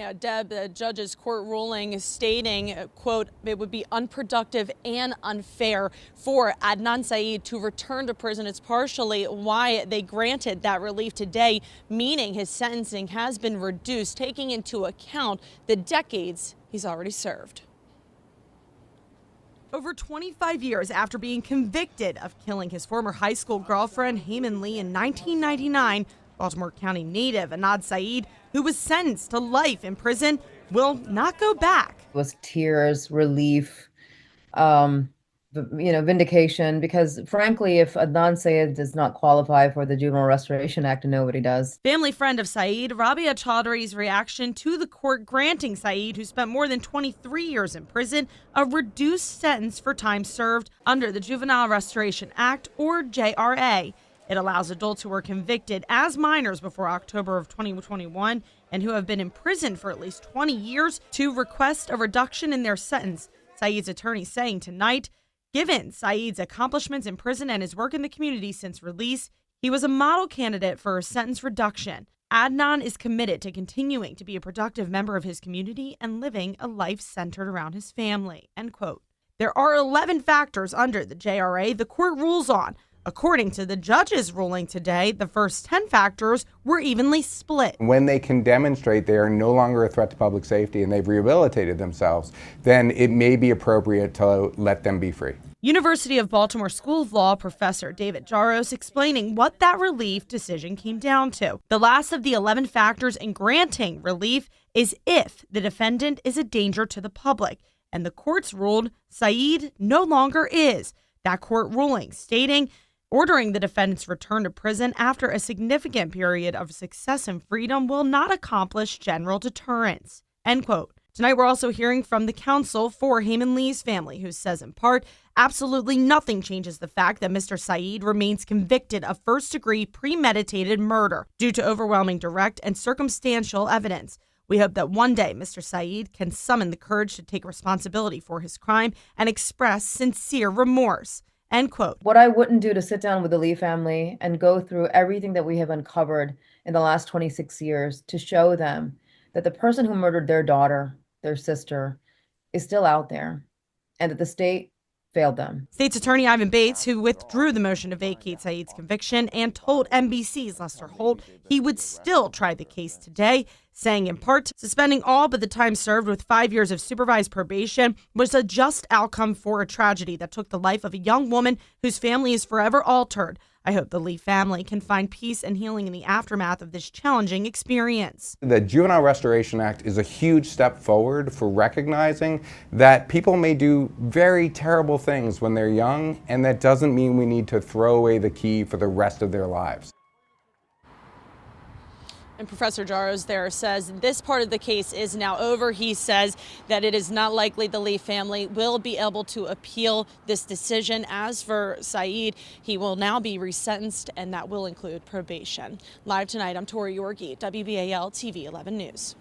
Yeah, Deb, the judge's court ruling stating, quote, it would be unproductive and unfair for Adnan Syed to return to prison. It's partially why they granted that relief today, meaning his sentencing has been reduced, taking into account the decades he's already served. Over 25 years after being convicted of killing his former high school girlfriend, Heyman Lee, in 1999, Baltimore County native Adnan Syed, who was sentenced to life in prison, will not go back. It was tears, relief, vindication, because frankly, if Adnan Syed does not qualify for the Juvenile Restoration Act, nobody does. Family friend of Syed, Rabia Chaudhry's reaction to the court granting Syed, who spent more than 23 years in prison, a reduced sentence for time served under the Juvenile Restoration Act, or JRA. It allows adults who were convicted as minors before October of 2021 and who have been in prison for at least 20 years to request a reduction in their sentence. Syed's attorney saying tonight, given Syed's accomplishments in prison and his work in the community since release, he was a model candidate for a sentence reduction. Adnan is committed to continuing to be a productive member of his community and living a life centered around his family, end quote. There are 11 factors under the JRA the court rules on. According to the judge's ruling today, the first 10 factors were evenly split. When they can demonstrate they are no longer a threat to public safety and they've rehabilitated themselves, then it may be appropriate to let them be free. University of Baltimore School of Law professor David Jaros explaining what that relief decision came down to. The last of the 11 factors in granting relief is if the defendant is a danger to the public, and the courts ruled Syed no longer is. That court ruling stating ordering the defendant's return to prison after a significant period of success and freedom will not accomplish general deterrence, end quote. Tonight, we're also hearing from the counsel for Heyman Lee's family, who says in part, absolutely nothing changes the fact that Mr. Syed remains convicted of first-degree premeditated murder due to overwhelming direct and circumstantial evidence. We hope that one day Mr. Syed can summon the courage to take responsibility for his crime and express sincere remorse, end quote. What I wouldn't do to sit down with the Lee family and go through everything that we have uncovered in the last 26 years to show them that the person who murdered their daughter, their sister, is still out there, and that the state failed them. State's Attorney Ivan Bates, who withdrew the motion to vacate Syed's conviction and told NBC's Lester Holt he would still try the case today, saying in part, suspending all but the time served with 5 years of supervised probation was a just outcome for a tragedy that took the life of a young woman whose family is forever altered. I hope the Lee family can find peace and healing in the aftermath of this challenging experience. The Juvenile Restoration Act is a huge step forward for recognizing that people may do very terrible things when they're young, and that doesn't mean we need to throw away the key for the rest of their lives. And Professor Jaros there says this part of the case is now over. He says that it is not likely the Lee family will be able to appeal this decision. As for Syed, he will now be resentenced, and that will include probation. Live tonight, I'm Tori Yorgi, WBAL-TV 11 News.